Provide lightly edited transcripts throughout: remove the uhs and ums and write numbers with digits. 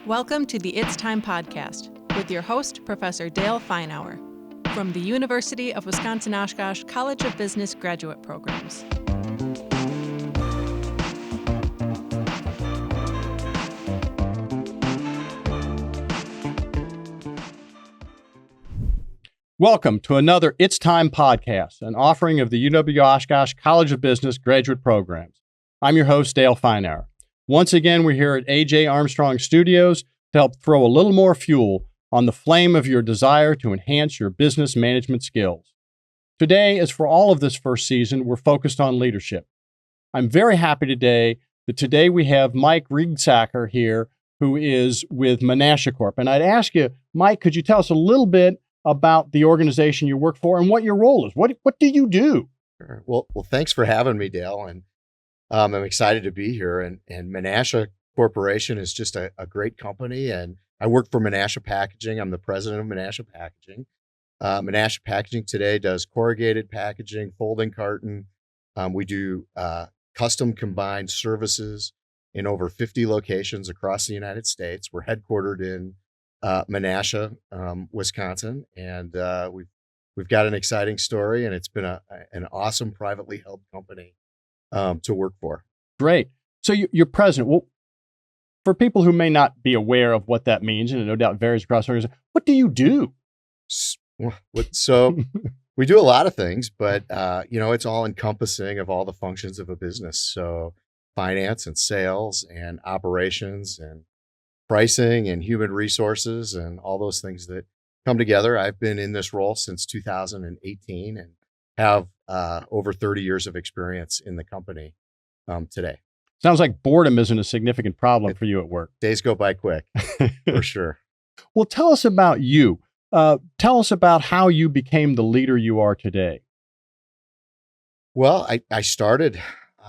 Welcome to the It's Time podcast with your host, Professor Dale Feinauer, from the University of Wisconsin-Oshkosh College of Business Graduate Programs. Welcome to another It's Time podcast, an offering of the UW-Oshkosh College of Business Graduate Programs. I'm your host, Dale Feinauer. Once again, we're here at A.J. Armstrong Studios to help throw a little more fuel on the flame of your desire to enhance your business management skills. Today, as for all of this first season, we're focused on leadership. I'm very happy today we have Mike Riegsecker here, who is with Menasha Corp. And I'd ask you, Mike, could you tell us a little bit about the organization you work for and what your role is? What do you do? Sure. Well, thanks for having me, Dale. And I'm excited to be here. And Menasha Corporation is just a great company. And I work for Menasha Packaging. I'm the president of Menasha Packaging. Menasha Packaging today does corrugated packaging, folding carton. We do custom combined services in over 50 locations across the United States. We're headquartered in Menasha, Wisconsin, and we've got an exciting story, and it's been an awesome privately held company to work for. Great. So you're president. Well, for people who may not be aware of what that means, and no doubt varies across organizations, what do you do? So we do a lot of things, but it's all encompassing of all the functions of a business. So finance and sales and operations and pricing and human resources and all those things that come together. I've been in this role since 2018 and have over 30 years of experience in the company today. Sounds like boredom isn't a significant problem for you at work. Days go by quick, for sure. Well, tell us about you. Tell us about how you became the leader you are today. Well, I started,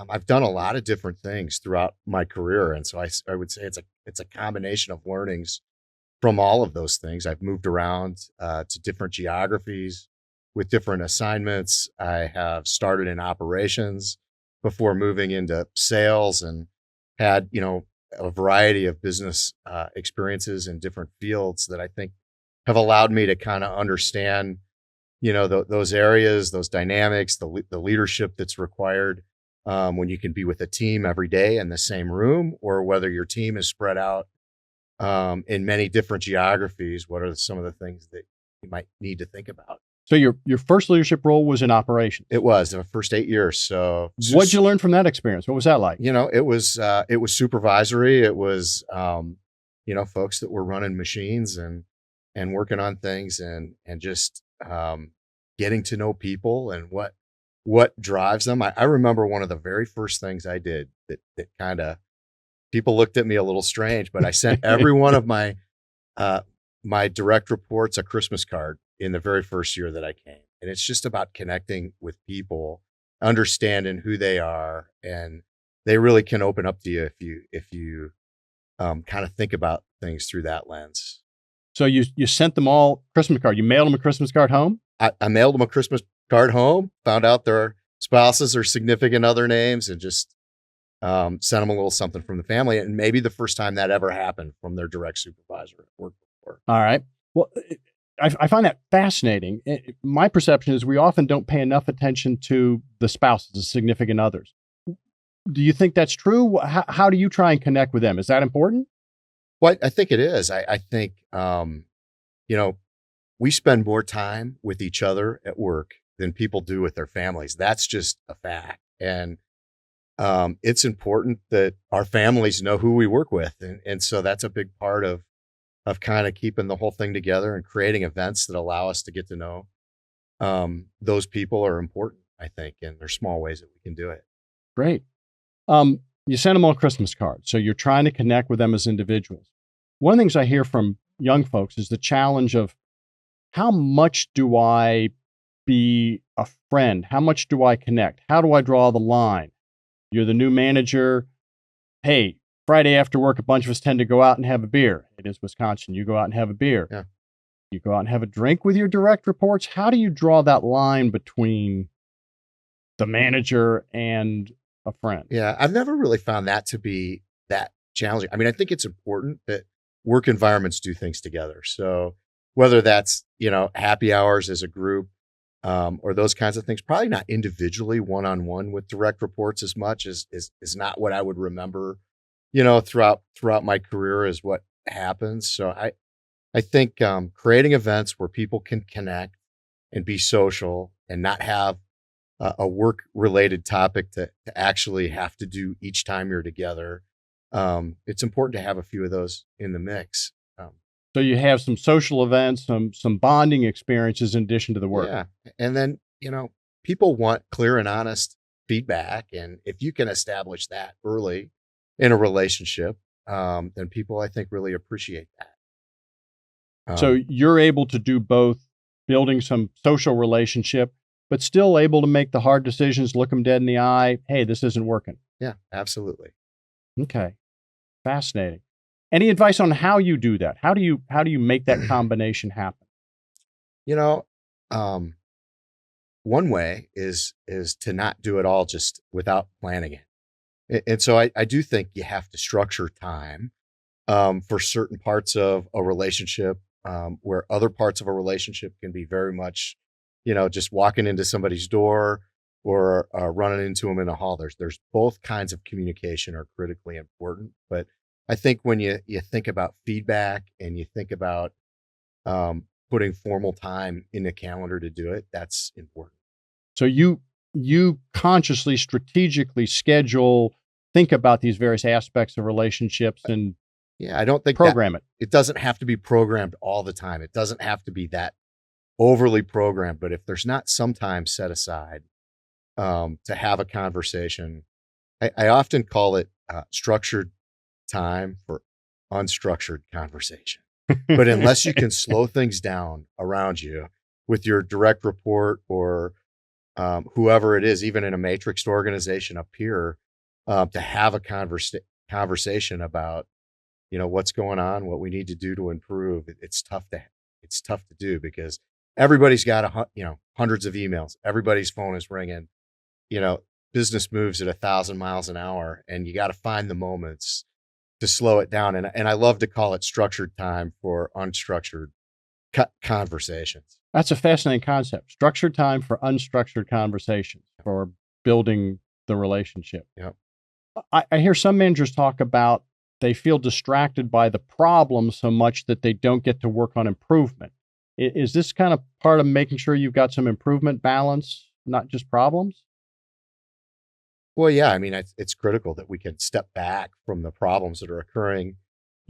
I've done a lot of different things throughout my career. And so I would say it's a combination of learnings from all of those things. I've moved around to different geographies with different assignments. I have started in operations before moving into sales and had, a variety of business experiences in different fields that I think have allowed me to kind of understand, those areas, those dynamics, the leadership that's required when you can be with a team every day in the same room, or whether your team is spread out in many different geographies. What are some of the things that you might need to think about? So your first leadership role was in operations. It was the first 8 years. So what'd you learn from that experience? What was that like? It was supervisory. It was, folks that were running machines and working on things and just getting to know people and what drives them. I remember one of the very first things I did that kind of, people looked at me a little strange, but I sent every one of my direct reports a Christmas card in the very first year that I came. And it's just about connecting with people, understanding who they are, and they really can open up to you if you kind of think about things through that lens. So you sent them all Christmas card. You mailed them a Christmas card home? I mailed them a Christmas card home, found out their spouses or significant other names, and just sent them a little something from the family. And maybe the first time that ever happened from their direct supervisor at work before. All right. Well, I find that fascinating. My perception is we often don't pay enough attention to the spouses, the significant others. Do you think that's true? How do you try and connect with them? Is that important? Well, I think it is. I think, we spend more time with each other at work than people do with their families. That's just a fact. And it's important that our families know who we work with. And so that's a big part of kind of keeping the whole thing together and creating events that allow us to get to know those people are important, I think, and there's small ways that we can do it. Great. You send them all Christmas cards, so you're trying to connect with them as individuals. One of the things I hear from young folks is the challenge of how much do I be a friend? How much do I connect? How do I draw the line? You're the new manager. Hey, Friday after work, a bunch of us tend to go out and have a beer. It is Wisconsin. You go out and have a beer. Yeah. You go out and have a drink with your direct reports. How do you draw that line between the manager and a friend? Yeah, I've never really found that to be that challenging. I mean, I think it's important that work environments do things together. So whether that's, happy hours as a group, or those kinds of things, probably not individually one-on-one with direct reports as much is not what I would remember, throughout my career is what happens. So I think creating events where people can connect and be social and not have a work related topic to actually have to do each time you're together. It's important to have a few of those in the mix. So you have some social events, some bonding experiences in addition to the work. Yeah. And then, people want clear and honest feedback. And if you can establish that early in a relationship, then people, I think, really appreciate that. So you're able to do both, building some social relationship, but still able to make the hard decisions, look them dead in the eye. Hey, this isn't working. Yeah, absolutely. Okay. Fascinating. Any advice on how you do that? How do you make that combination happen? One way is to not do it all just without planning it. And so I do think you have to structure time for certain parts of a relationship, where other parts of a relationship can be very much, just walking into somebody's door or running into them in a hall. There's both kinds of communication are critically important. But I think when you think about feedback and you think about putting formal time in the calendar to do it, that's important. So you consciously, strategically schedule, think about these various aspects of relationships and I don't think program it. It doesn't have to be programmed all the time. It doesn't have to be that overly programmed, but if there's not some time set aside to have a conversation, I often call it structured time for unstructured conversation. But unless you can slow things down around you with your direct report or whoever it is, even in a matrixed organization up here, to have a conversation about, what's going on, what we need to do to improve. It's tough to do because everybody's got hundreds of emails. Everybody's phone is ringing. Business moves at 1,000 miles an hour, and you got to find the moments to slow it down. And I love to call it structured time for unstructured conversations. That's a fascinating concept. Structured time for unstructured conversations for building the relationship. Yep. I hear some managers talk about they feel distracted by the problem so much that they don't get to work on improvement. Is this kind of part of making sure you've got some improvement balance, not just problems? Well, yeah, I mean, it's critical that we can step back from the problems that are occurring,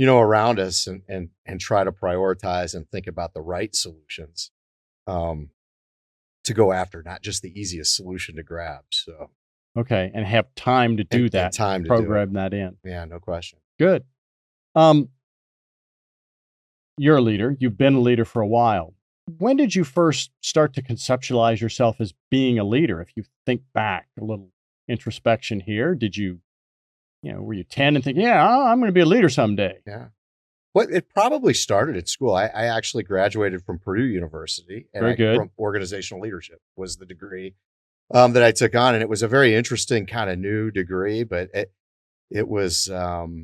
around us and try to prioritize and think about the right solutions to go after, not just the easiest solution to grab. So, okay, and have time to do that, time to program that in. Yeah, no question. Good. You're a leader. You've been a leader for a while. When did you first start to conceptualize yourself as being a leader? If you think back a little introspection here, did you, were you 10 and thinking, yeah, I'm going to be a leader someday? Yeah. Well, it probably started at school. I actually graduated from Purdue University, and Very good. From organizational leadership was the degree that I took on. And it was a very interesting kind of new degree, but it was, all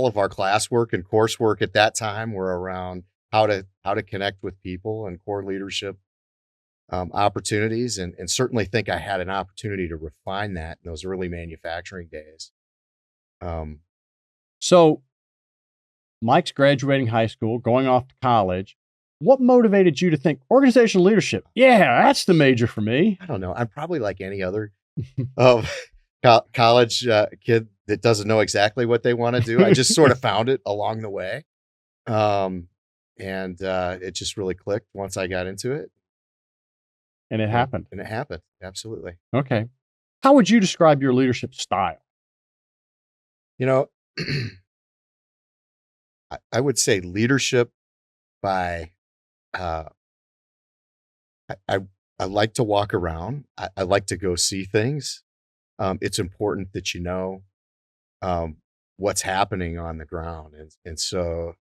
of our classwork and coursework at that time were around how to connect with people and core leadership opportunities, and certainly think I had an opportunity to refine that in those early manufacturing days. So Mike's graduating high school, going off to college. What motivated you to think organizational leadership? Yeah, that's the major for me. I don't know. I'm probably like any other college kid that doesn't know exactly what they want to do. I just sort of found it along the way. And it just really clicked once I got into it. And it happened. And it happened. Absolutely. Okay. How would you describe your leadership style? I would say leadership by, I like to walk around. I like to go see things. It's important that what's happening on the ground. And so,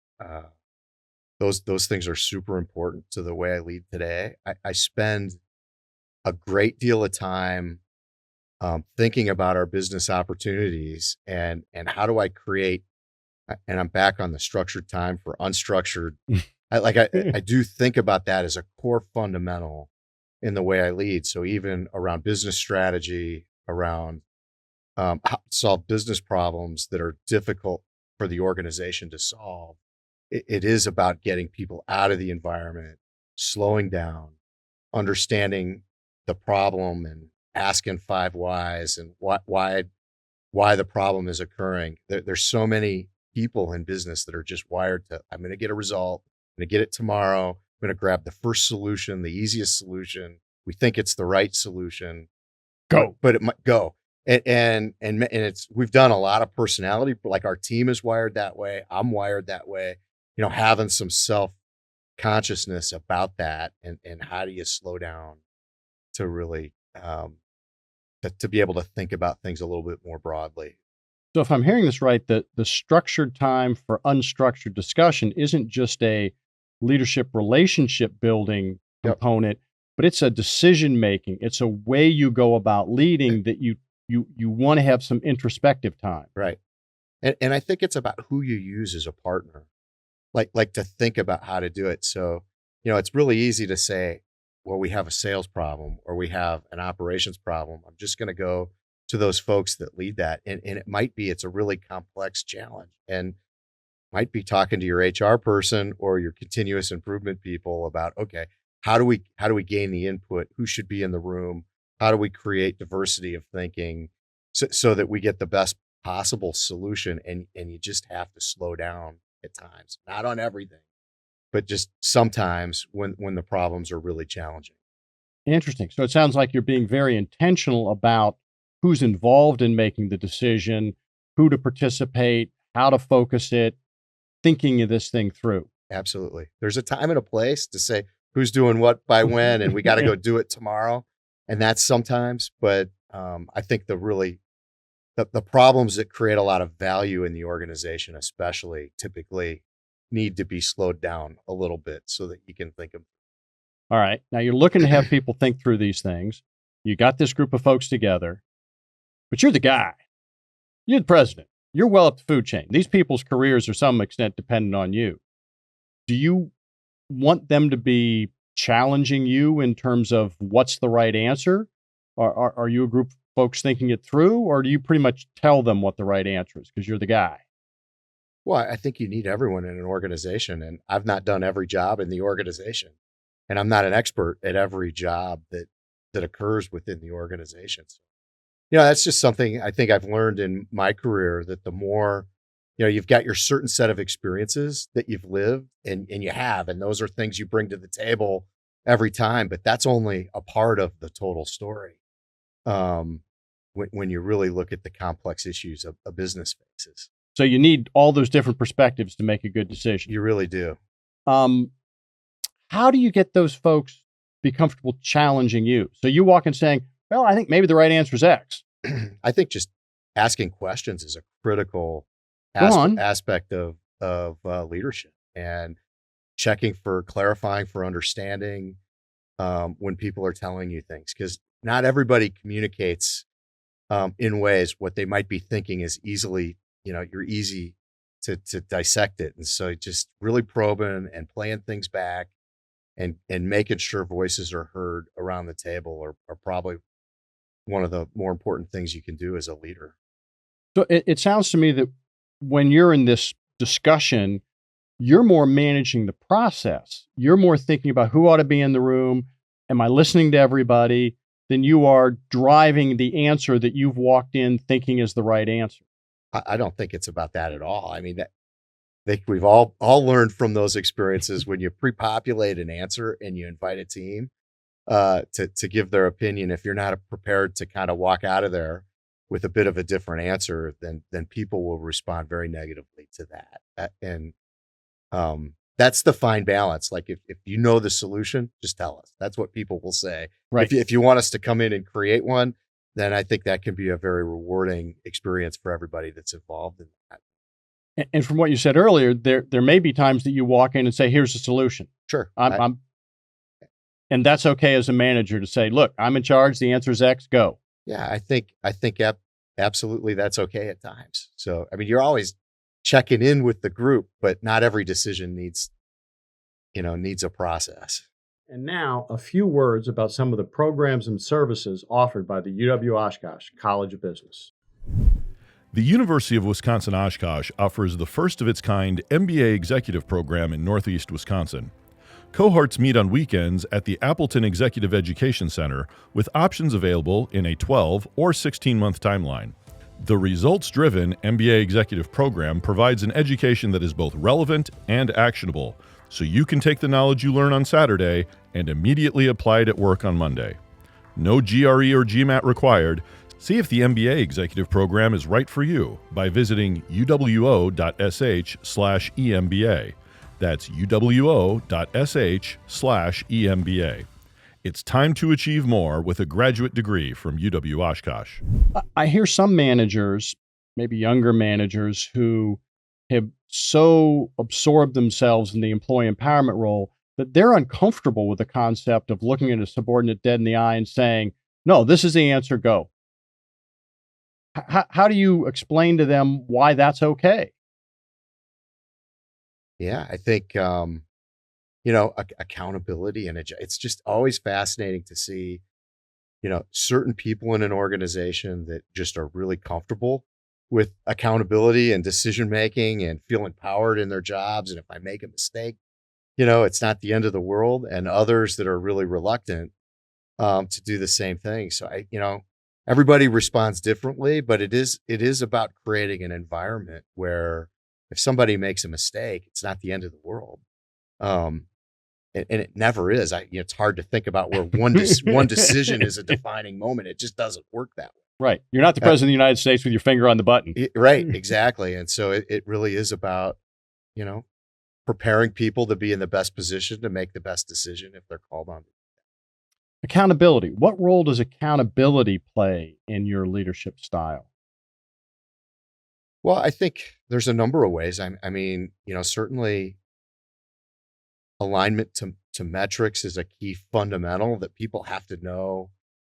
those things are super important to the way I lead today. I spend a great deal of time thinking about our business opportunities and how do I create and I'm back on the structured time for unstructured. I do think about that as a core fundamental in the way I lead. So even around business strategy, around how to solve business problems that are difficult for the organization to solve, it is about getting people out of the environment, slowing down, understanding the problem, and asking 5 whys and why the problem is occurring. There's so many people in business that are just wired to, I'm going to get a result, I'm going to get it tomorrow, I'm going to grab the first solution, the easiest solution. We think it's the right solution. Go. But it might go. And it's, we've done a lot of personality, like our team is wired that way. I'm wired that way, having some self consciousness about that, and how do you slow down to really, to be able to think about things a little bit more broadly. So if I'm hearing this right, the structured time for unstructured discussion isn't just a leadership relationship building component, but it's a decision making. It's a way you go about leading that you want to have some introspective time. Right. And I think it's about who you use as a partner, like to think about how to do it. So, it's really easy to say, well, we have a sales problem or we have an operations problem. I'm just going to go to those folks that lead that. And it might be, it's a really complex challenge, and might be talking to your HR person or your continuous improvement people about, okay, how do we gain the input? Who should be in the room? How do we create diversity of thinking so that we get the best possible solution? And you just have to slow down at times, not on everything, but just sometimes when the problems are really challenging. Interesting. So it sounds like you're being very intentional about who's involved in making the decision, who to participate, how to focus it, thinking of this thing through. Absolutely. There's a time and a place to say who's doing what by when, and we got to go do it tomorrow. And that's sometimes, but I think the problems that create a lot of value in the organization, especially, typically need to be slowed down a little bit so that you can think of. All right. Now you're looking to have people think through these things. You got this group of folks together, but you're the guy. You're the president. You're well up the food chain. These people's careers are to some extent dependent on you. Do you want them to be challenging you in terms of what's the right answer? Or are you a group of folks thinking it through, or do you pretty much tell them what the right answer is because you're the guy? Well, I think you need everyone in an organization, and I've not done every job in the organization, and I'm not an expert at every job that occurs within the organization. So, that's just something I think I've learned in my career, that the more, you've got your certain set of experiences that you've lived and you have, and those are things you bring to the table every time, but that's only a part of the total story. When you really look at the complex issues a business faces. So you need all those different perspectives to make a good decision. You really do. How do you get those folks be comfortable challenging you? So you walk in saying, well, I think maybe the right answer is X. I think just asking questions is a critical aspect of leadership, and checking for clarifying, for understanding when people are telling you things, because not everybody communicates in ways what they might be thinking is easily, you're easy to dissect it. And so just really probing and playing things back and making sure voices are heard around the table are probably one of the more important things you can do as a leader. So it sounds to me that when you're in this discussion, you're more managing the process. You're more thinking about who ought to be in the room. Am I listening to everybody? Than you are driving the answer that you've walked in thinking is the right answer. I don't think it's about that at all. I mean, I think we've all learned from those experiences when you pre-populate an answer and you invite a team to give their opinion. If you're not prepared to kind of walk out of there with a bit of a different answer, then people will respond very negatively to that. And that's the fine balance. Like if you know the solution, just tell us. That's what people will say. Right. If you want us to come in and create one, then I think that can be a very rewarding experience for everybody that's involved in that. And from what you said earlier, there may be times that you walk in and say, here's the solution. Sure. And that's okay as a manager to say, look, I'm in charge. The answer is X, go. Yeah, I think absolutely that's okay at times. So, I mean, you're always checking in with the group, but not every decision needs a process. And now, a few words about some of the programs and services offered by the UW-Oshkosh College of Business. The University of Wisconsin-Oshkosh offers the first of its kind MBA executive program in Northeast Wisconsin. Cohorts meet on weekends at the Appleton Executive Education Center with options available in a 12 or 16-month timeline. The results-driven MBA executive program provides an education that is both relevant and actionable, so you can take the knowledge you learn on Saturday and immediately apply it at work on Monday. No GRE or GMAT required. See if the MBA executive program is right for you by visiting uwo.sh/EMBA. That's uwo.sh/EMBA. It's time to achieve more with a graduate degree from UW-Oshkosh. I hear some managers, maybe younger managers, who have so absorbed themselves in the employee empowerment role that they're uncomfortable with the concept of looking at a subordinate dead in the eye and saying, no, this is the answer, go. How do you explain to them why that's okay? Yeah, I think, accountability, and it's just always fascinating to see, certain people in an organization that just are really comfortable with accountability and decision-making and feel empowered in their jobs. And if I make a mistake, it's not the end of the world, and others that are really reluctant to do the same thing. So everybody responds differently, but it is about creating an environment where if somebody makes a mistake, it's not the end of the world. And it never is. It's hard to think about where one decision is a defining moment. It just doesn't work that way. Right. You're not the president of the United States with your finger on the button. Right. Exactly. And so it really is about, preparing people to be in the best position to make the best decision if they're called on. Accountability. What role does accountability play in your leadership style? Well, I think there's a number of ways. Certainly alignment to metrics is a key fundamental that people have to know,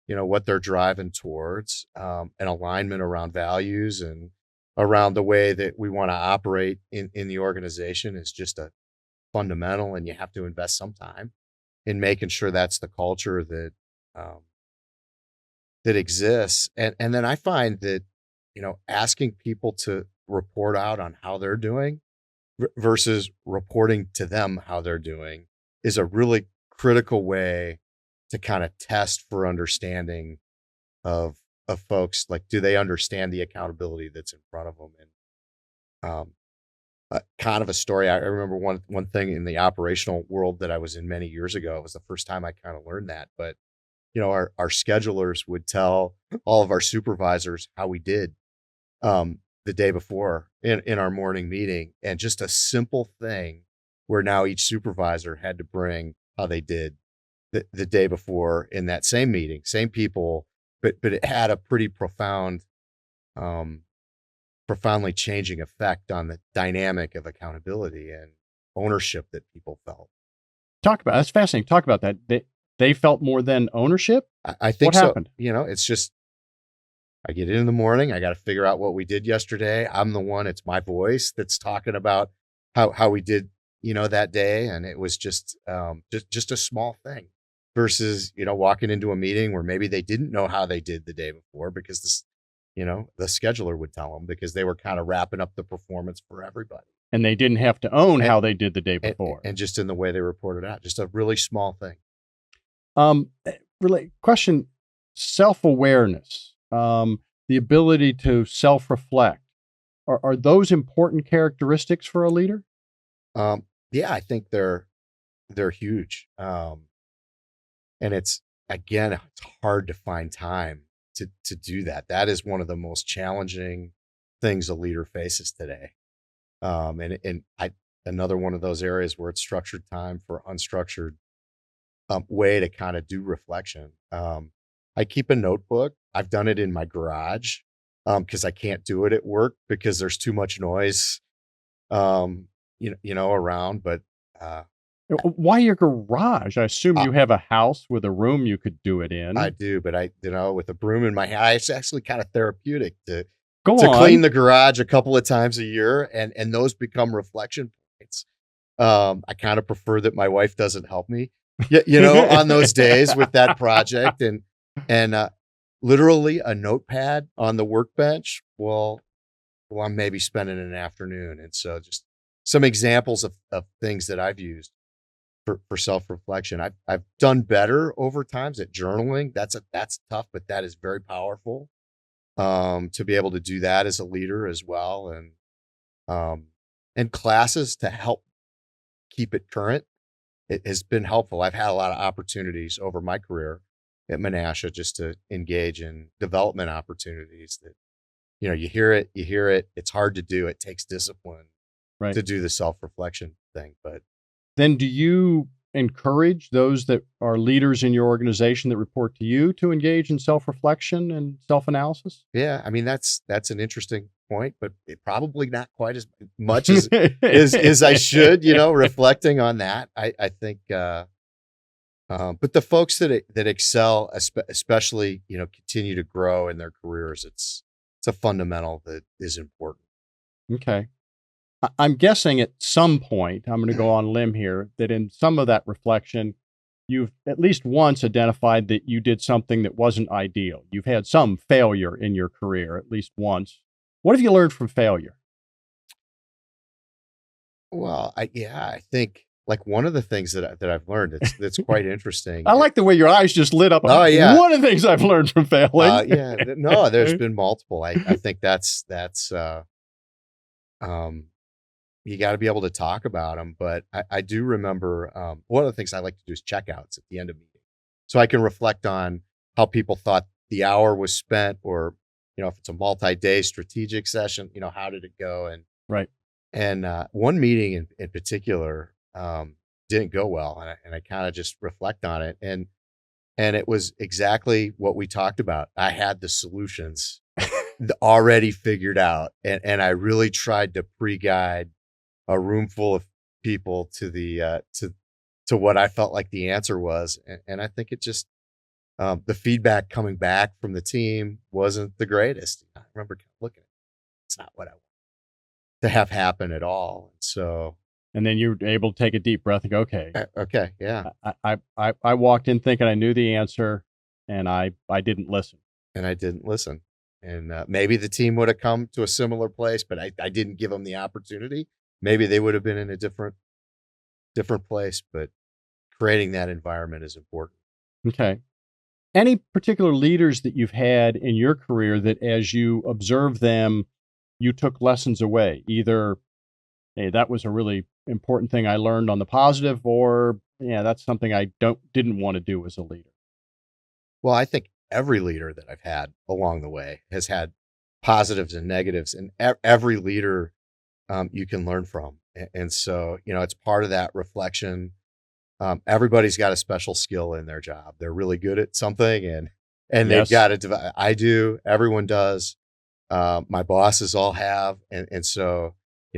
what they're driving towards, and alignment around values and around the way that we want to operate in the organization is just a fundamental, and you have to invest some time in making sure that's the culture that exists. And then I find that, asking people to report out on how they're doing versus reporting to them how they're doing is a really critical way to kind of test for understanding of folks. Like, do they understand the accountability that's in front of them? And kind of a story. I remember one thing in the operational world that I was in many years ago. It was the first time I kind of learned that. But our schedulers would tell all of our supervisors how we did the day before in our morning meeting, and just a simple thing where now each supervisor had to bring how they did the day before in that same meeting, same people, but it had a pretty profoundly changing effect on the dynamic of accountability and ownership that people felt. That's fascinating. Talk about that. They felt more than ownership? I think what so. Happened? It's just, I get in the morning, I got to figure out what we did yesterday. I'm the one, it's my voice that's talking about how we did, that day. And it was just a small thing versus, walking into a meeting where maybe they didn't know how they did the day before because the scheduler would tell them because they were kind of wrapping up the performance for everybody. And they didn't have to own how they did the day before. And just in the way they reported out, just a really small thing. Question, self-awareness, the ability to self-reflect. Are those important characteristics for a leader? Yeah, I think they're huge. And it's hard to find time to do that. That is one of the most challenging things a leader faces today. Another one of those areas where it's structured time for unstructured way to kind of do reflection. I keep a notebook. I've done it in my garage because I can't do it at work because there's too much noise, around. But why your garage? I assume you have a house with a room you could do it in. I do, but with a broom in my hand, it's actually kind of therapeutic to Go to on. clean the garage a couple of times a year, and those become reflection points. I kind of prefer that my wife doesn't help me, on those days with that project, and literally a notepad on the workbench. Well, I'm maybe spending an afternoon, and so just some examples of things that I've used for self-reflection. I've done better over times at journaling. That's tough, but that is very powerful. To be able to do that as a leader as well, and classes to help keep it current. It has been helpful. I've had a lot of opportunities over my career at Menasha just to engage in development opportunities that, you hear it. It's hard to do. It takes discipline to do the self-reflection thing. But then do you encourage those that are leaders in your organization that report to you to engage in self-reflection and self-analysis? Yeah, I mean, that's an interesting point, but it probably not quite as much as I should, reflecting on that. I think, but the folks that excel, especially, continue to grow in their careers, it's a fundamental that is important. Okay. I'm guessing at some point, I'm going to go on a limb here, that in some of that reflection, you've at least once identified that you did something that wasn't ideal. You've had some failure in your career, at least once. What have you learned from failure? Well, I think like one of the things that I've learned that's quite interesting. I like the way your eyes just lit up. Oh yeah. One of the things I've learned from failing. No, there's been multiple. I think that's you got to be able to talk about them. But I do remember one of the things I like to do is checkouts at the end of meetings, so I can reflect on how people thought the hour was spent, or if it's a multi-day strategic session, how did it go? And right. And one meeting in particular didn't go well, and I kind of just reflect on it, and it was exactly what we talked about. I had the solutions already figured out, and I really tried to pre-guide a room full of people to the to what I felt like the answer was, and I think it just the feedback coming back from the team wasn't the greatest. I remember kind of looking at it. It's not what I want to have happen at all. And then you were able to take a deep breath and go, okay. Okay. Yeah. I walked in thinking I knew the answer, and I didn't listen. And maybe the team would have come to a similar place, but I didn't give them the opportunity. Maybe they would have been in a different place, but creating that environment is important. Okay. Any particular leaders that you've had in your career that as you observe them, you took lessons away? Either, hey, that was a really important thing I learned on the positive, or that's something I didn't want to do as a leader. Well, I think every leader that I've had along the way has had positives and negatives, and every leader you can learn from. And so, it's part of that reflection. Everybody's got a special skill in their job. They're really good at something, and they've got to, I do, everyone does. My bosses all have. And so,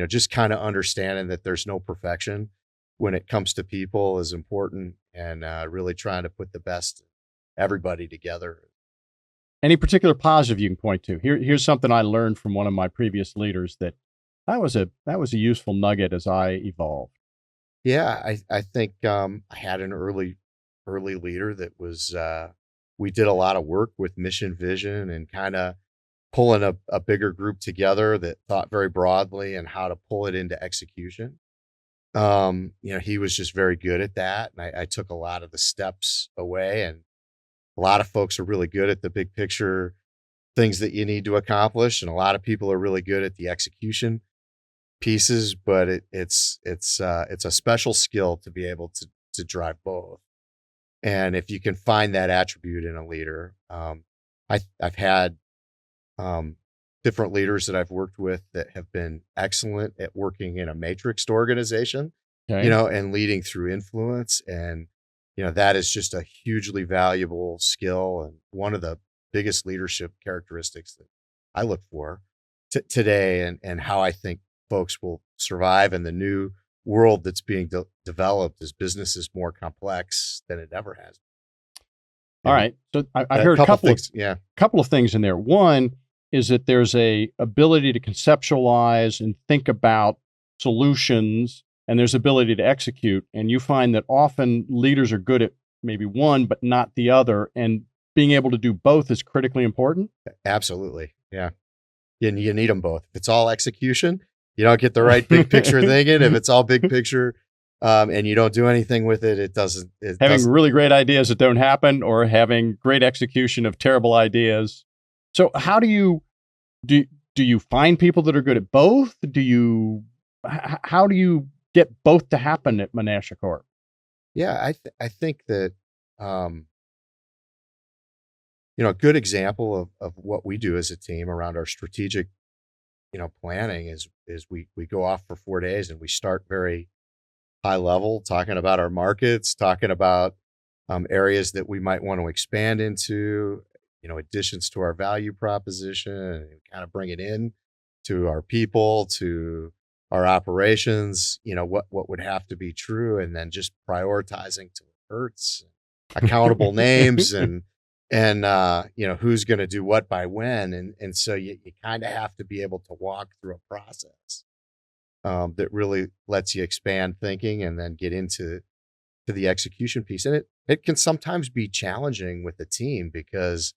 just kind of understanding that there's no perfection when it comes to people is important, and really trying to put the best everybody together. Any particular positive you can point to? Here's something I learned from one of my previous leaders that was a useful nugget as I evolved. Yeah, I think I had an early leader that was we did a lot of work with mission vision and kind of pulling a bigger group together that thought very broadly and how to pull it into execution. He was just very good at that, and I took a lot of the steps away. And a lot of folks are really good at the big picture things that you need to accomplish, and a lot of people are really good at the execution pieces, but it's a special skill to be able to drive both. And if you can find that attribute in a leader, I've had different leaders that I've worked with that have been excellent at working in a matrixed organization, okay, and leading through influence. And, that is just a hugely valuable skill, and one of the biggest leadership characteristics that I look for today, and how I think folks will survive in the new world that's being developed as business is more complex than it ever has. All right. So I heard a couple of things in there. One, is that there's a ability to conceptualize and think about solutions, and there's ability to execute. And you find that often leaders are good at maybe one, but not the other. And being able to do both is critically important. Absolutely. Yeah. You need them both. If it's all execution, you don't get the right big picture thinking. If it's all big picture, and you don't do anything with it, it doesn't. Having really great ideas that don't happen, or having great execution of terrible ideas. So how do you find people that are good at both? How do you get both to happen at Menasha Corp? Yeah, I think that a good example of what we do as a team around our strategic planning is we go off for 4 days and we start very high level, talking about our markets, talking about areas that we might want to expand into, additions to our value proposition, and kind of bring it in to our people, to our operations, what would have to be true, and then just prioritizing to hurts, accountable names, and who's going to do what by when. And so you kind of have to be able to walk through a process that really lets you expand thinking and then get into the execution piece. And it can sometimes be challenging with the team because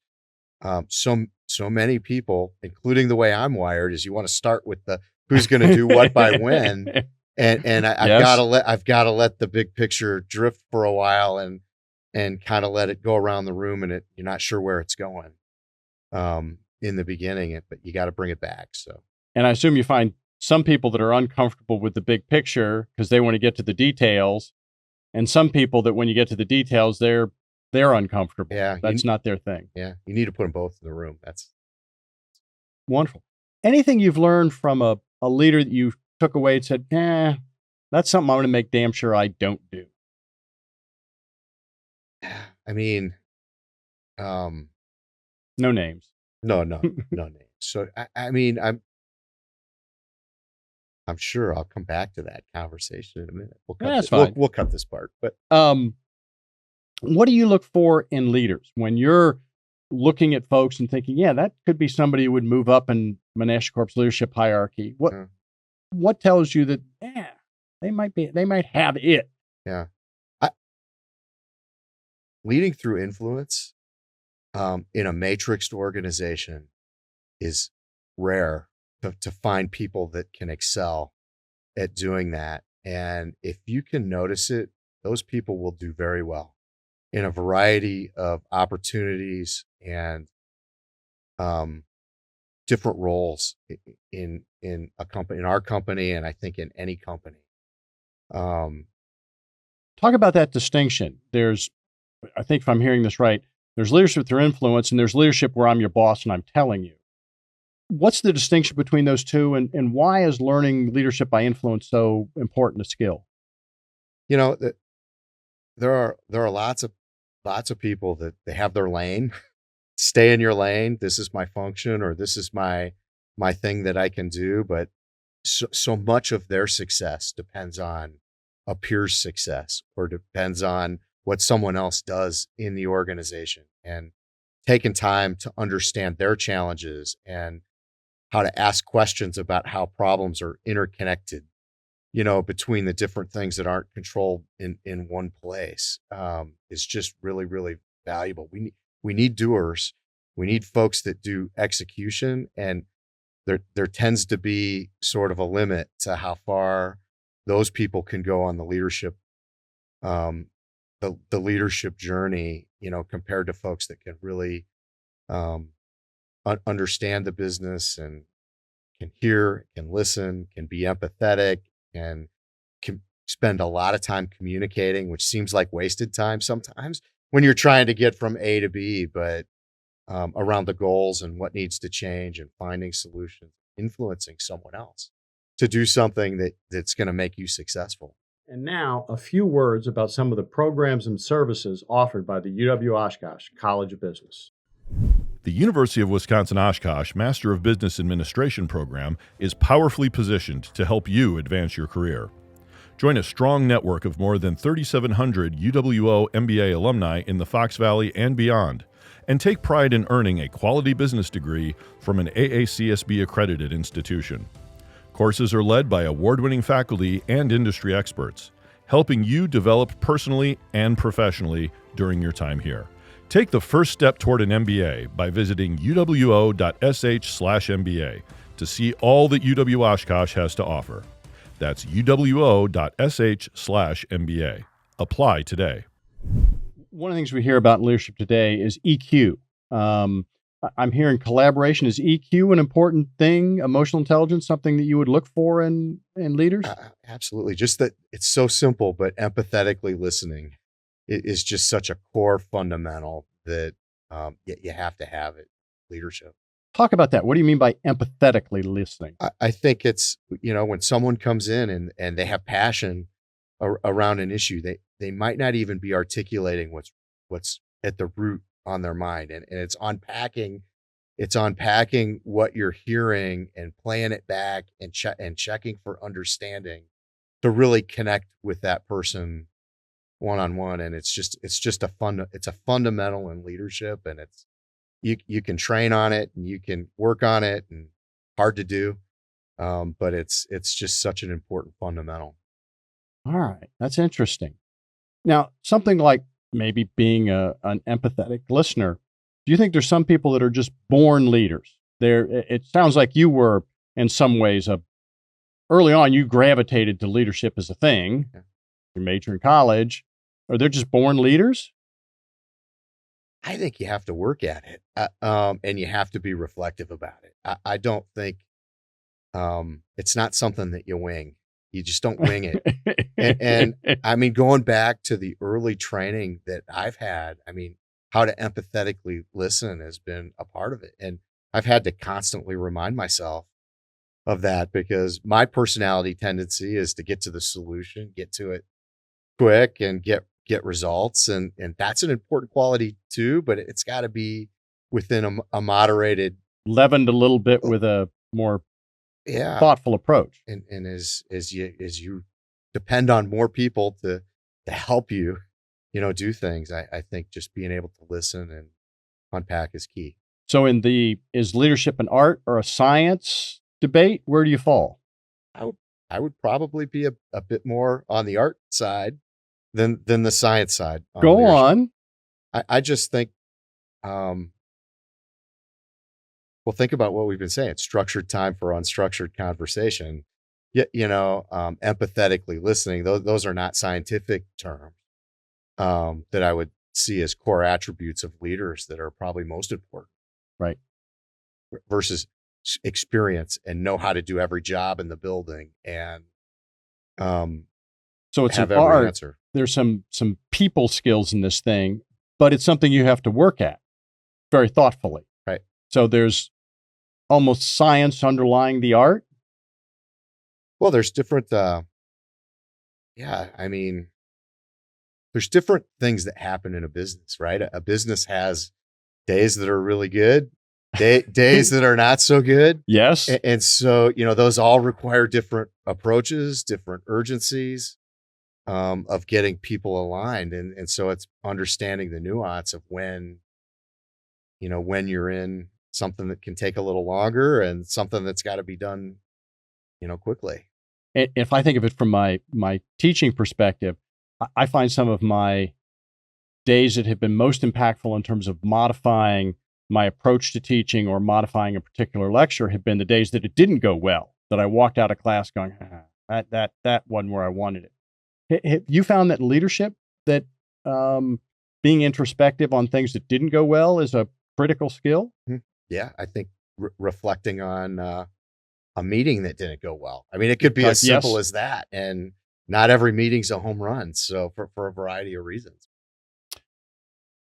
so many people, including the way I'm wired, is you want to start with the who's going to do what by when. And I've got to let the big picture drift for a while and kind of let it go around the room, and you're not sure where it's going in the beginning, but you got to bring it back. So, and I assume you find some people that are uncomfortable with the big picture because they want to get to the details, and some people that when you get to the details, they're uncomfortable. Yeah, that's not their thing. Yeah, you need to put them both in the room. That's wonderful. Anything you've learned from a leader that you took away and said, that's something I'm going to make damn sure I don't do? I mean, no names. No names. So I mean, I'm sure I'll come back to that conversation in a minute. We'll cut this part. But what do you look for in leaders when you're looking at folks and thinking, that could be somebody who would move up in Menasha Corp's leadership hierarchy? What tells you that they might have it? Yeah. Leading through influence in a matrixed organization is rare to find people that can excel at doing that. And if you can notice it, those people will do very well in a variety of opportunities and different roles in a company, in our company, and I think in any company. Talk about that distinction. I think if I'm hearing this right, there's leadership through influence, and there's leadership where I'm your boss and I'm telling you. What's the distinction between those two, and why is learning leadership by influence so important a skill? There are lots of people that they have their lane. Stay in your lane. This is my function, or this is my thing that I can do. But so much of their success depends on a peer's success, or depends on what someone else does in the organization, and taking time to understand their challenges and how to ask questions about how problems are interconnected, between the different things that aren't controlled in one place, is just really, really valuable. We need doers. We need folks that do execution, and there tends to be sort of a limit to how far those people can go on the leadership, the leadership journey, compared to folks that can really understand the business and can hear, can listen, can be empathetic, and can spend a lot of time communicating, which seems like wasted time sometimes when you're trying to get from A to B, but around the goals and what needs to change and finding solutions, influencing someone else to do something that's going to make you successful. And now a few words about some of the programs and services offered by the UW-Oshkosh College of Business. The University of Wisconsin-Oshkosh Master of Business Administration program is powerfully positioned to help you advance your career. Join a strong network of more than 3,700 UWO MBA alumni in the Fox Valley and beyond, and take pride in earning a quality business degree from an AACSB accredited institution. Courses are led by award-winning faculty and industry experts, helping you develop personally and professionally during your time here. Take the first step toward an MBA by visiting uwo.sh/MBA to see all that UW Oshkosh has to offer. That's uwo.sh/MBA. Apply today. One of the things we hear about leadership today is EQ. I'm hearing collaboration. Is EQ an important thing? Emotional intelligence, something that you would look for in leaders? Absolutely. Just that it's so simple, but empathetically listening is just such a core fundamental that you have to have it. Leadership. Talk about that. What do you mean by empathetically listening? I think it's, when someone comes in and they have passion around an issue, they might not even be articulating what's at the root on their mind. And it's unpacking what you're hearing and playing it back and checking for understanding to really connect with that person one-on-one. And it's just a fundamental in leadership, and you can train on it and you can work on it, and hard to do. But it's just such an important fundamental. All right. That's interesting. Now, something like maybe being an empathetic listener, do you think there's some people that are just born leaders? It sounds like you were, in some ways, early on, you gravitated to leadership as a thing. Yeah. Your major in college. Are they just born leaders? I think you have to work at it, and you have to be reflective about it. I don't think it's not something that you wing. You just don't wing it. and I mean, going back to the early training that I've had, I mean, how to empathetically listen has been a part of it. And I've had to constantly remind myself of that, because my personality tendency is to get to the solution, get to it quick, and get results. And that's an important quality too, but it's got to be within a moderated, leavened a little bit with a more thoughtful approach. And as you depend on more people to help you, do things, I think just being able to listen and unpack is key. So is leadership an art or a science debate? Where do you fall? I would probably be a bit more on the art side than the science side. Go on. I just think, well, think about what we've been saying: structured time for unstructured conversation. Empathetically listening. Those are not scientific terms that I would see as core attributes of leaders that are probably most important. Right. Versus experience and know how to do every job in the building and so it's have an every art. Answer. There's some people skills in this thing, but it's something you have to work at very thoughtfully. Right. So there's almost science underlying the art. Well, there's different, there's different things that happen in a business, right? A business has days that are really good, days that are not so good. Yes. And so, those all require different approaches, different urgencies of getting people aligned. And so it's understanding the nuance of when you're in something that can take a little longer and something that's got to be done, quickly. If I think of it from my teaching perspective, I find some of my days that have been most impactful in terms of modifying my approach to teaching or modifying a particular lecture have been the days that it didn't go well, that I walked out of class going, that wasn't where I wanted it. Have you found that in leadership that being introspective on things that didn't go well is a critical skill? Yeah, I think reflecting on a meeting that didn't go well. I mean, it could be as simple as that, and not every meeting's a home run. So for a variety of reasons.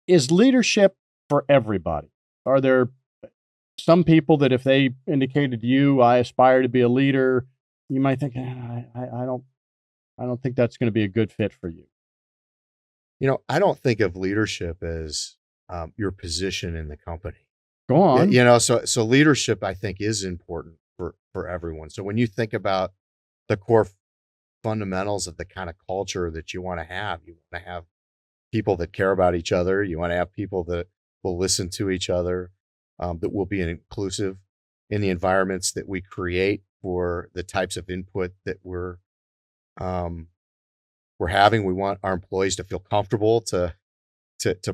Is leadership for everybody? Are there some people that if they indicated to you, I aspire to be a leader, you might think, I don't think that's going to be a good fit for you? I don't think of leadership as your position in the company. Go on. So leadership, I think, is important for everyone. So when you think about the core fundamentals of the kind of culture that you want to have. You want to have people that care about each other. You want to have people that will listen to each other, that will be inclusive in the environments that we create for the types of input that we're having. We want our employees to feel comfortable to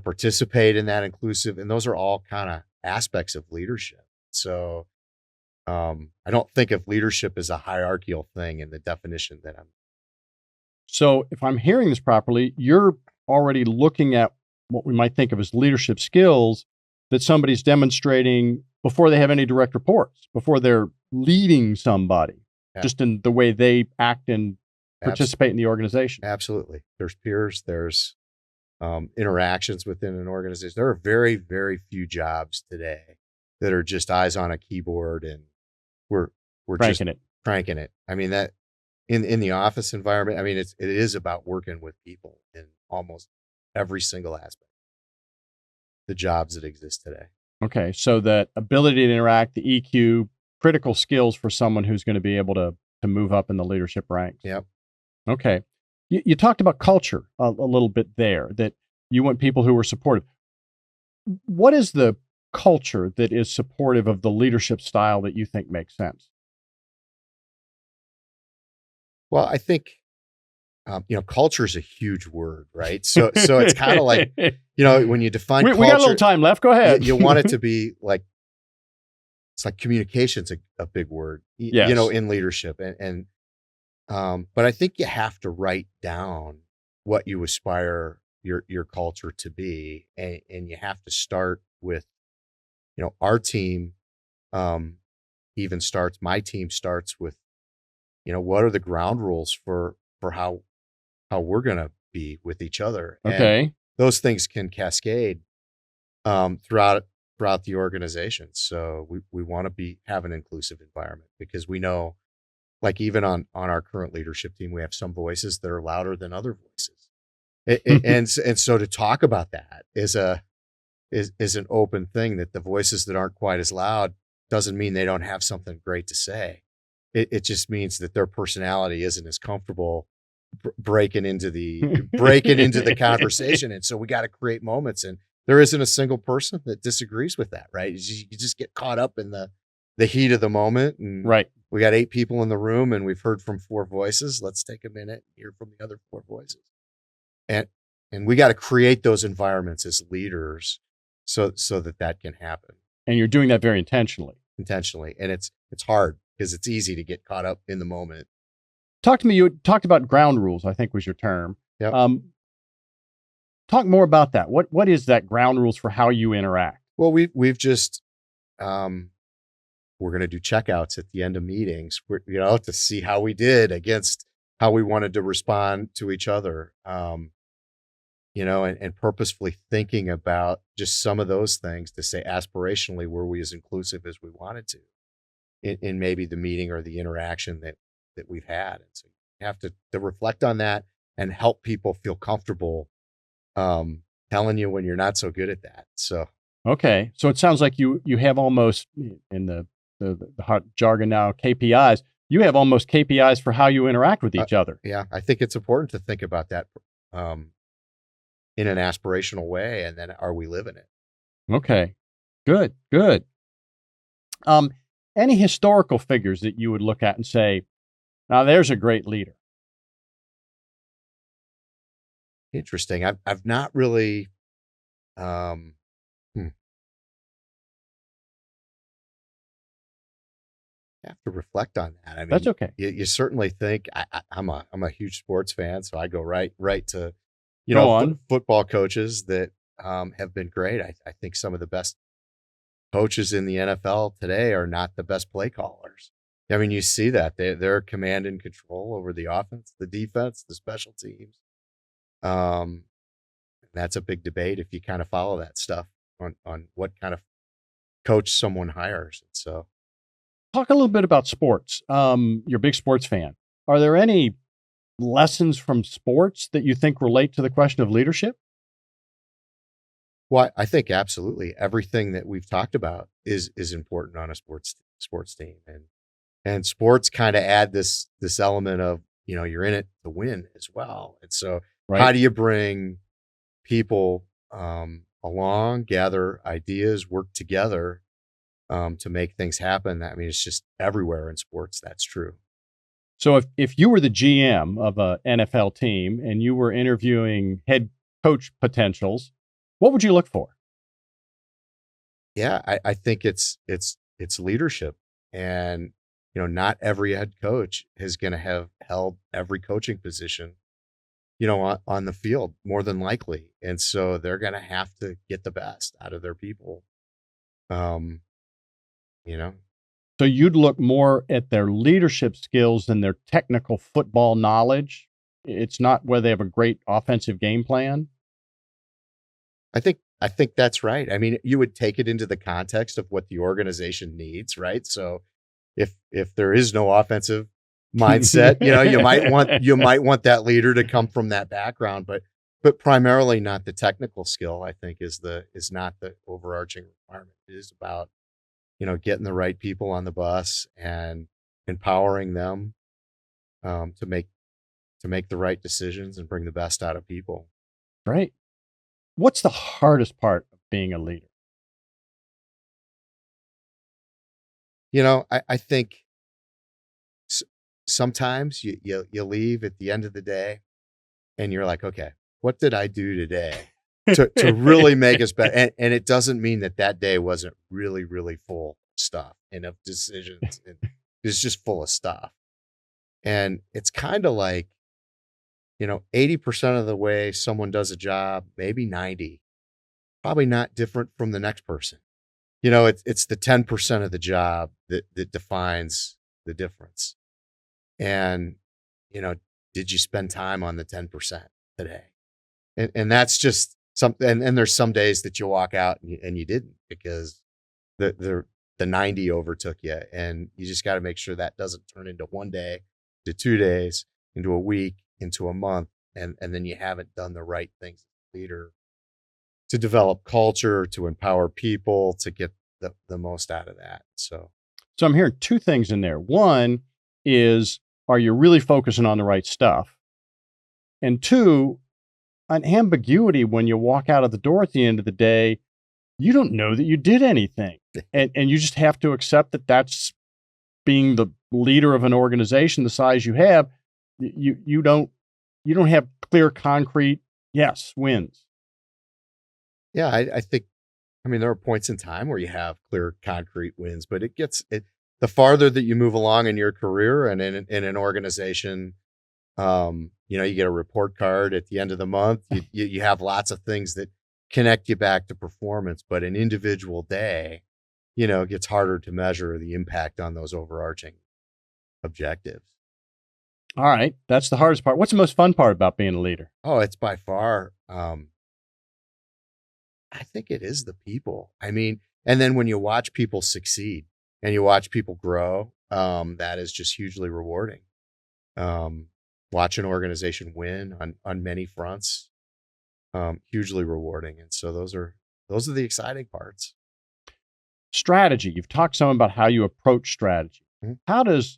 participate in that inclusive. And those are all kind of aspects of leadership. So I don't think of leadership as a hierarchical thing in the definition that I'm. So if I'm hearing this properly, you're already looking at what we might think of as leadership skills that somebody's demonstrating before they have any direct reports, before they're leading somebody, just in the way they act and participate in the organization. Absolutely. There's peers, there's interactions within an organization. There are very, very few jobs today that are just eyes on a keyboard and we're cranking just cranking it. I mean, that in the office environment, I mean, it is about working with people in almost every single aspect of the jobs that exist today. Okay. So that ability to interact, the EQ, critical skills for someone who's going to be able to move up in the leadership ranks. Yep. Okay. You talked about culture a little bit there, that you want people who are supportive. What is the culture that is supportive of the leadership style that you think makes sense? Well, I think, culture is a huge word, right? So it's kind of like, when you define culture, we got a little time left. Go ahead. You want it to be like, it's like communication's a big word, yes. In leadership. But I think you have to write down what you aspire your culture to be. And you have to start with, our team, my team starts with, what are the ground rules for how we're going to be with each other. Okay. And those things can cascade, throughout the organization. So we want to have an inclusive environment because we know, like even on our current leadership team, we have some voices that are louder than other voices. And so to talk about that is an open thing, that the voices that aren't quite as loud doesn't mean they don't have something great to say. It just means that their personality isn't as comfortable breaking into the conversation. And so we got to create moments, and there isn't a single person that disagrees with that, right? You just get caught up in the heat of the moment. And right. We got 8 people in the room and we've heard from 4 voices. Let's take a minute and hear from the other 4 voices. And we got to create those environments as leaders so that can happen. And you're doing that very intentionally. And it's hard because it's easy to get caught up in the moment. Talk to me. You talked about ground rules, I think was your term. Yep. Talk more about that. What is that ground rules for how you interact? Well, we've just, we're going to do checkouts at the end of meetings, to see how we did against how we wanted to respond to each other. And purposefully thinking about just some of those things to say aspirationally, were we as inclusive as we wanted to in maybe the meeting or the interaction that we've had. And so you have to reflect on that and help people feel comfortable telling you when you're not so good at that. So, okay. So it sounds like you have almost, in the hot jargon now, KPIs, you have almost KPIs for how you interact with each other. Yeah. I think it's important to think about that in an aspirational way. And then are we living it? Okay, good. Any historical figures that you would look at and say, now there's a great leader? Interesting. I've not really, I have to reflect on that. I mean, that's okay. You certainly think I'm a huge sports fan, so I go right to, football coaches that have been great. I think some of the best coaches in the NFL today are not the best play callers. I mean, you see that they're command and control over the offense, the defense, the special teams. That's a big debate if you kind of follow that stuff on what kind of coach someone hires. So, talk a little bit about sports. You're a big sports fan. Are there any lessons from sports that you think relate to the question of leadership? Well, I think absolutely everything that we've talked about is important on a sports team, and sports kind of add this element of you're in it to win as well. And so Right. how do you bring people along, gather ideas, work together to make things happen? I mean, it's just everywhere in sports. That's true. So if you were the GM of a NFL team and you were interviewing head coach potentials, what would you look for? Yeah, I think it's leadership, and not every head coach is going to have held every coaching position, on the field, more than likely, and so they're going to have to get the best out of their people. Um, you know, So you'd look more at their leadership skills than their technical football knowledge. It's not whether they have a great offensive game plan. I think that's right. I mean, you would take it into the context of what the organization needs, right? So if there is no offensive mindset, you might want that leader to come from that background, but primarily not the technical skill. I think is not the overarching requirement. It is about getting the right people on the bus and empowering them to make the right decisions and bring the best out of people. Right. What's the hardest part of being a leader? I think sometimes you leave at the end of the day and you're like, okay, what did I do today to really make us better? And it doesn't mean that day wasn't really, really full of stuff and of decisions. And it's just full of stuff. And it's kind of like, 80% of the way someone does a job, maybe 90, probably not different from the next person. It's the 10% of the job that defines the difference. And, did you spend time on the 10% today? And that's just something. And there's some days that you walk out and you didn't, because the 90 overtook you, and you just got to make sure that doesn't turn into 1 day, to 2 days, into a week, into a month. And then you haven't done the right things as a leader to develop culture, to empower people, to get the most out of that. So I'm hearing two things in there. One is, are you really focusing on the right stuff? And two, an ambiguity when you walk out of the door at the end of the day, you don't know that you did anything. And you just have to accept that that's being the leader of an organization the size you have. You don't have clear, concrete, yes, wins. Yeah, I think, there are points in time where you have clear, concrete wins, but the farther that you move along in your career and in an organization, you get a report card at the end of the month. You have lots of things that connect you back to performance, but an individual day, it gets harder to measure the impact on those overarching objectives. All right. That's the hardest part. What's the most fun part about being a leader? Oh, it's by far, I think it is the people. And then when you watch people succeed and you watch people grow, that is just hugely rewarding. Watch an organization win on many fronts, hugely rewarding. And so those are the exciting parts. Strategy. You've talked some about how you approach strategy. Mm-hmm. How does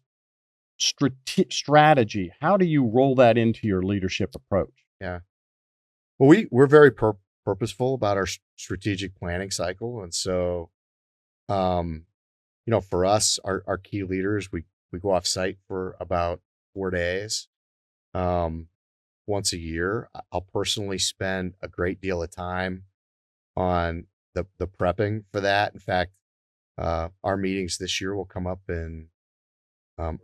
strategy, how do you roll that into your leadership approach? Yeah. Well, we're very purposeful about our strategic planning cycle. And so, for us, our key leaders, we go off site for about 4 days. Once a year, I'll personally spend a great deal of time on the prepping for that. In fact, our meetings this year will come up in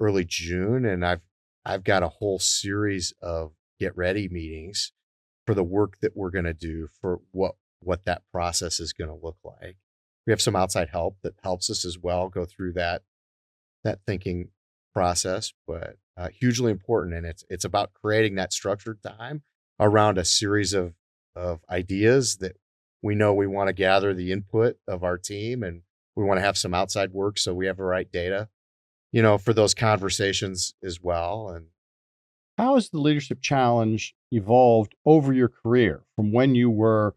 early June, and I've got a whole series of get ready meetings for the work that we're going to do, for what that process is going to look like. We have some outside help that helps us as well go through that thinking process, but hugely important. And it's about creating that structured time around a series of ideas that we know we want to gather the input of our team, and we want to have some outside work so we have the right data, for those conversations as well. And how has the leadership challenge evolved over your career from when you were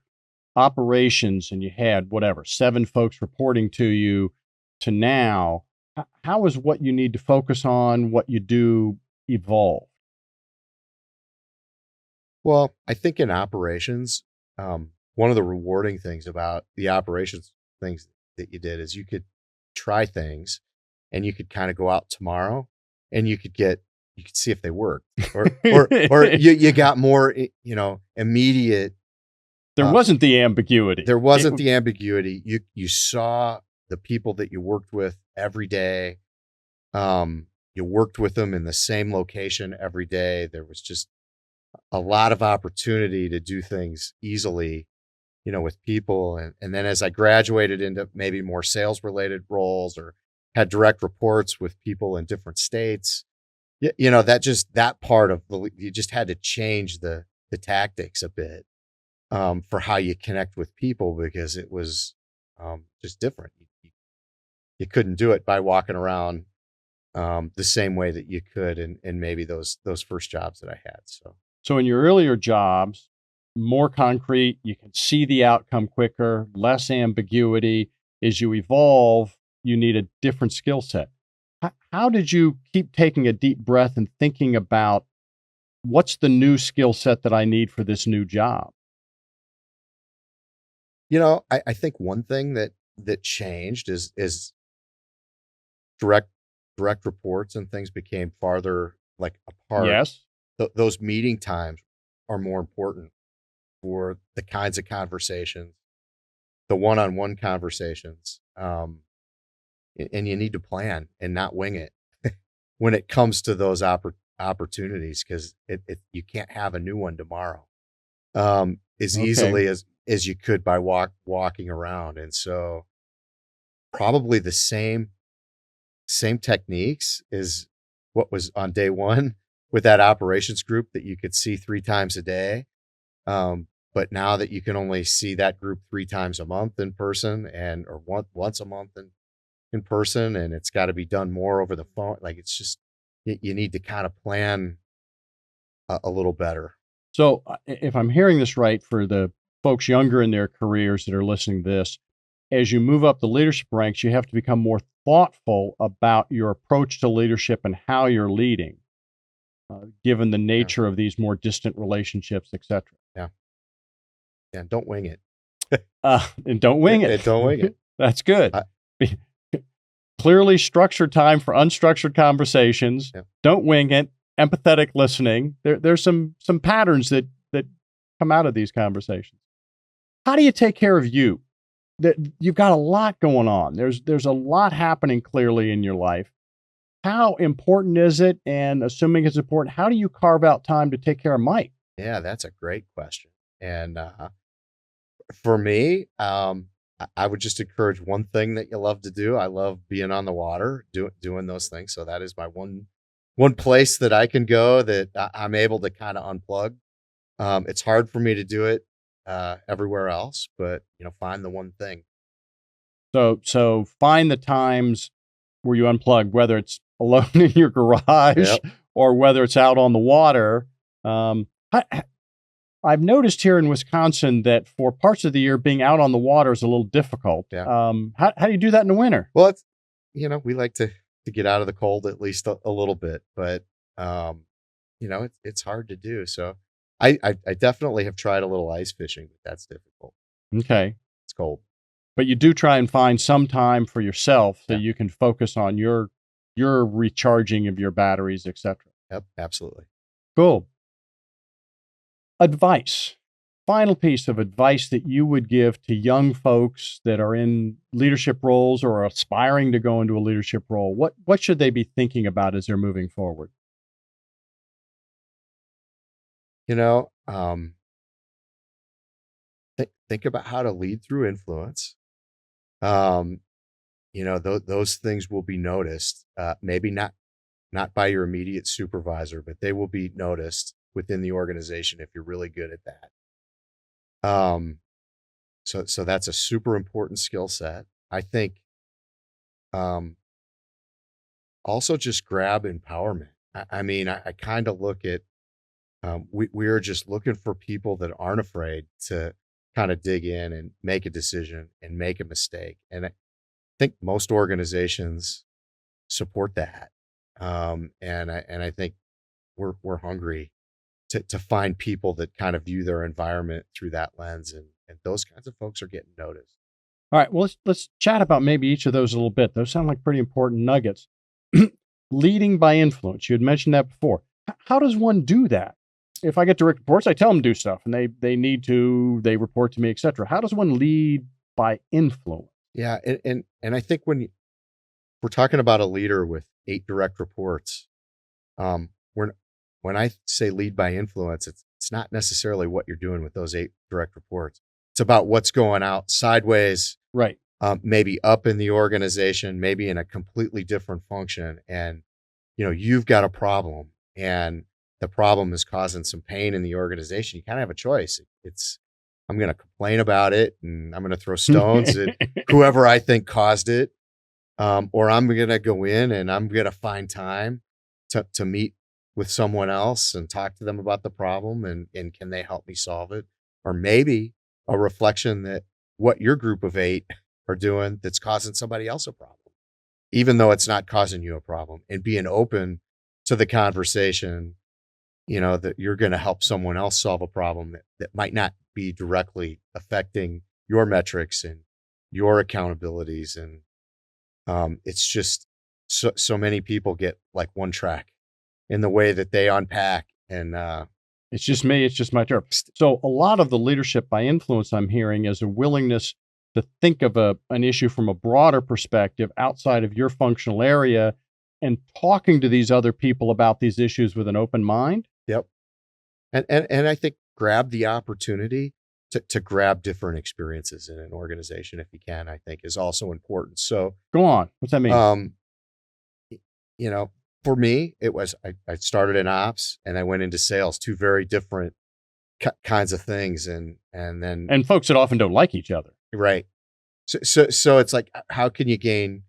operations and you had 7 folks reporting to you to now? How is what you need to focus on, what you do, evolve? Well, I think in operations, one of the rewarding things about the operations things that you did is you could try things and you could kind of go out tomorrow and you could see if they worked or you got more, immediate. There wasn't the ambiguity. There wasn't the ambiguity. You saw the people that you worked with every day. You worked with them in the same location every day. There was just a lot of opportunity to do things easily, with people. And then as I graduated into maybe more sales related roles or had direct reports with people in different states, that part of you just had to change the tactics a bit, for how you connect with people, because it was, just different. You couldn't do it by walking around, the same way that you could in maybe those first jobs that I had. So in your earlier jobs, more concrete, you can see the outcome quicker, less ambiguity. As you evolve, you need a different skill set. How did you keep taking a deep breath and thinking about what's the new skill set that I need for this new job? I think one thing that changed is direct reports and things became farther like apart. Yes. Those meeting times are more important for the kinds of conversations, the one-on-one conversations. And you need to plan and not wing it when it comes to those opportunities, because you can't have a new one tomorrow, as easily as you could by walking around. And so probably the same techniques is what was on day one with that operations group that you could see 3 times a day. But now that you can only see that group 3 times a month in person or once a month in person, and it's got to be done more over the phone. Like, it's just, you need to kind of plan a little better. So if I'm hearing this right, for the folks younger in their careers that are listening to this, as you move up the leadership ranks, you have to become more thoughtful about your approach to leadership and how you're leading, given the nature of these more distant relationships, et cetera. Yeah. And don't wing it. And don't wing it. Don't wing it. That's good. Clearly structured time for unstructured conversations. Yeah. Don't wing it. Empathetic listening. There's some patterns that come out of these conversations. How do you take care of you? You've got a lot going on. There's a lot happening clearly in your life. How important is it? And assuming it's important, how do you carve out time to take care of Mike? Yeah, that's a great question. And for me, I would just encourage one thing that you love to do. I love being on the water, doing those things. So that is my one place that I can go that I'm able to kind of unplug. It's hard for me to do it everywhere else, but find the one thing. So find the times where you unplug, whether it's alone in your garage or whether it's out on the water. I've noticed here in Wisconsin that for parts of the year, being out on the water is a little difficult. Yeah. How do you do that in the winter? Well, it's, we like to get out of the cold at least a little bit, but it's hard to do. So I definitely have tried a little ice fishing, but that's difficult. Okay. It's cold. But you do try and find some time for yourself so you can focus on your recharging of your batteries, et cetera. Yep, absolutely. Cool. Advice. Final piece of advice that you would give to young folks that are in leadership roles or are aspiring to go into a leadership role. What should they be thinking about as they're moving forward? Think about how to lead through influence. Those things will be noticed. Maybe not by your immediate supervisor, but they will be noticed within the organization if you're really good at that. So that's a super important skill set. I think, also just grab empowerment. I kind of look at, we are just looking for people that aren't afraid to kind of dig in and make a decision and make a mistake. And I think most organizations support that. And I think we're hungry to find people that kind of view their environment through that lens, and those kinds of folks are getting noticed. All right. Well, let's chat about maybe each of those a little bit. Those sound like pretty important nuggets. Leading by influence. You had mentioned that before. How does one do that? If I get direct reports, I tell them to do stuff, and they report to me, etc. How does one lead by influence? Yeah, and I think when we're talking about a leader with 8 direct reports, when I say lead by influence, it's not necessarily what you're doing with those 8 direct reports. It's about what's going out sideways, right? Maybe up in the organization, maybe in a completely different function, and you've got a problem, and the problem is causing some pain in the organization. You kind of have a choice. I'm going to complain about it, and I'm going to throw stones at whoever I think caused it, or I'm going to go in and I'm going to find time to meet with someone else and talk to them about the problem, and can they help me solve it? Or maybe a reflection that what your group of 8 are doing that's causing somebody else a problem, even though it's not causing you a problem, and being open to the conversation, that you're going to help someone else solve a problem that might not be directly affecting your metrics and your accountabilities. And it's just so many people get like one track in the way that they unpack, and it's just me, it's just my turn. So a lot of the leadership by influence I'm hearing is a willingness to think of an issue from a broader perspective outside of your functional area, and talking to these other people about these issues with an open mind. Yep. And I think grab the opportunity to grab different experiences in an organization, if you can, I think is also important. So go on. What's that mean? For me, it was, I started in ops and I went into sales, 2 very different kinds of things. And folks that often don't like each other. Right. So it's like, how can you gain,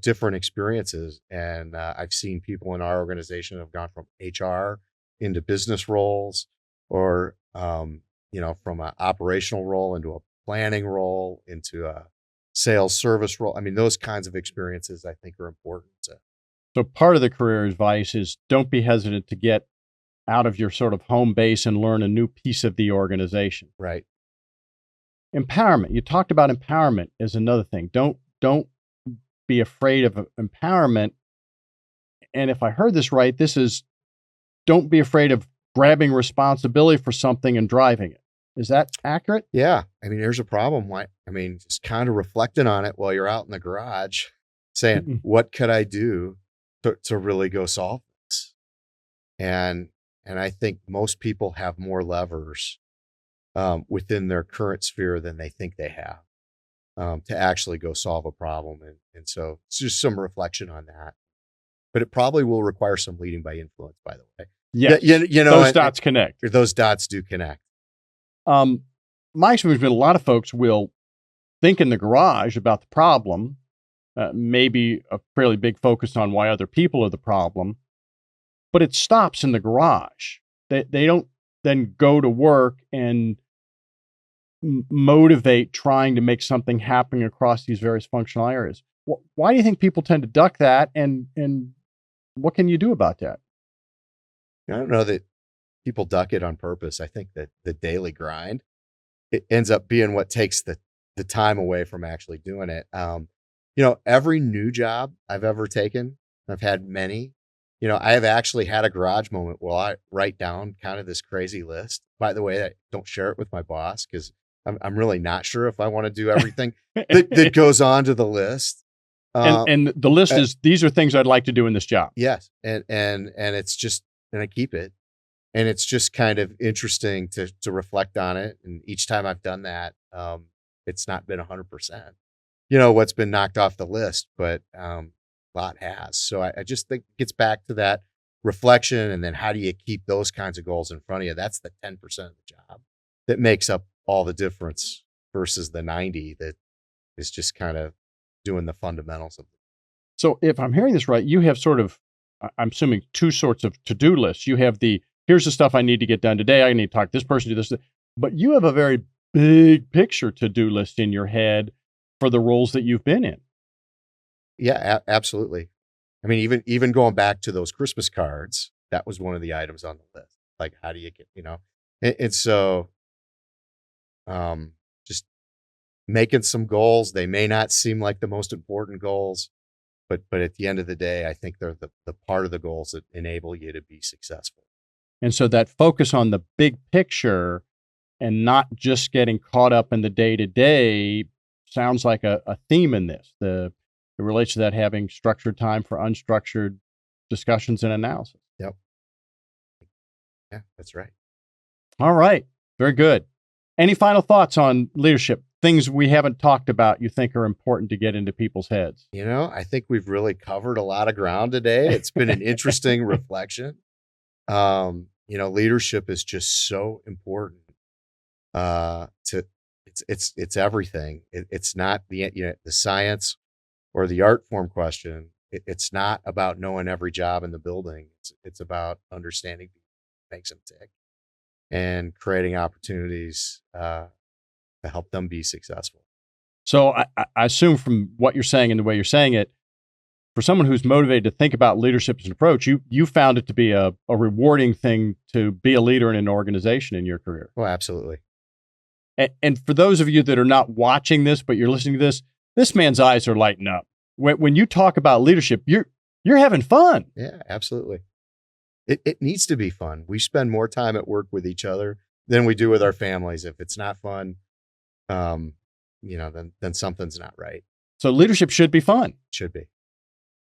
different experiences? And I've seen people in our organization have gone from HR into business roles, or, from an operational role into a planning role, into a sales service role. I mean, those kinds of experiences I think are important. So part of the career advice is don't be hesitant to get out of your sort of home base and learn a new piece of the organization. Right. Empowerment. You talked about empowerment as another thing. Don't be afraid of empowerment. And if I heard this right, this is don't be afraid of grabbing responsibility for something and driving it. Is that accurate? Yeah. I mean, there's a problem. Just kind of reflecting on it while you're out in the garage, saying, what could I do to really go solve this? And I think most people have more levers within their current sphere than they think they have to actually go solve a problem. And so it's just some reflection on that. But it probably will require some leading by influence, by the way. Yes. Those dots connect. Those dots do connect. My experience has been a lot of folks will think in the garage about the problem, maybe a fairly big focus on why other people are the problem, but it stops in the garage. They don't then go to work and motivate trying to make something happen across these various functional areas. Why do you think people tend to duck that, and what can you do about that? I don't know that people duck it on purpose. I think that the daily grind, it ends up being what takes the time away from actually doing it. Every new job I've ever taken, I've had many, I have actually had a garage moment where I write down kind of this crazy list. By the way, I don't share it with my boss because I'm really not sure if I want to do everything that goes on to the list. And the list is, these are things I'd like to do in this job. Yes. And it's just, and I keep it, and it's just kind of interesting to reflect on it. And each time I've done that, it's not been 100%, what's been knocked off the list, but a lot has. So I just think it gets back to that reflection. And then how do you keep those kinds of goals in front of you? That's the 10% of the job that makes up all the difference versus the 90 that is just kind of doing the fundamentals of it. So if I'm hearing this right, you have sort of, I'm assuming, 2 sorts of to-do lists. You have here's the stuff I need to get done today. I need to talk to this person, do this, but you have a very big picture to-do list in your head for the roles that you've been in. Yeah, absolutely. I mean, even going back to those Christmas cards, that was one of the items on the list. Like, how do you get, and so just making some goals. They may not seem like the most important goals, but at the end of the day, I think they're the part of the goals that enable you to be successful. And so that focus on the big picture and not just getting caught up in the day-to-day sounds like a theme in this. It relates to that having structured time for unstructured discussions and analysis. Yep. Yeah, that's right. All right. Very good. Any final thoughts on leadership? Things we haven't talked about you think are important to get into people's heads? I think we've really covered a lot of ground today. It's been an interesting reflection. Leadership is just so important. It's everything. It's not the science or the art form question. It's not about knowing every job in the building. It's about understanding what makes them tick and creating opportunities to help them be successful. So I assume from what you're saying and the way you're saying it, for someone who's motivated to think about leadership as an approach, you found it to be a rewarding thing to be a leader in an organization in your career. Oh, absolutely. And for those of you that are not watching this, but you're listening to this man's eyes are lighting up. When you talk about leadership, you're having fun. Yeah, absolutely. It needs to be fun. We spend more time at work with each other than we do with our families. If it's not fun, then something's not right. So leadership should be fun. Should be.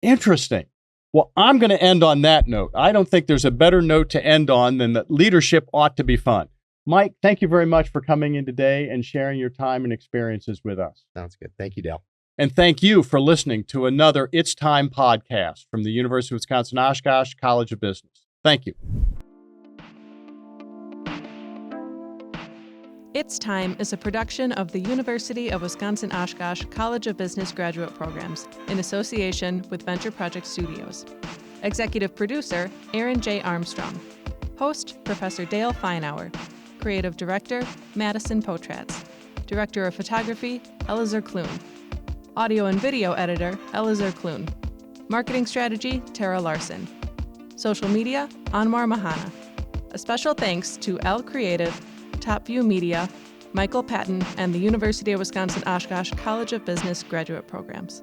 Interesting. Well, I'm going to end on that note. I don't think there's a better note to end on than that leadership ought to be fun. Mike, thank you very much for coming in today and sharing your time and experiences with us. Sounds good. Thank you, Dale. And thank you for listening to another It's Time podcast from the University of Wisconsin-Oshkosh College of Business. Thank you. It's Time is a production of the University of Wisconsin-Oshkosh College of Business graduate programs in association with Venture Project Studios. Executive producer, Aaron J. Armstrong. Host, Professor Dale Feinauer. Creative Director, Madison Potratz. Director of Photography, Elazar Kloon. Audio and Video Editor, Elazar Kloon. Marketing Strategy, Tara Larson. Social Media, Anwar Mahana. A special thanks to L Creative, Top View Media, Michael Patton, and the University of Wisconsin-Oshkosh College of Business graduate programs.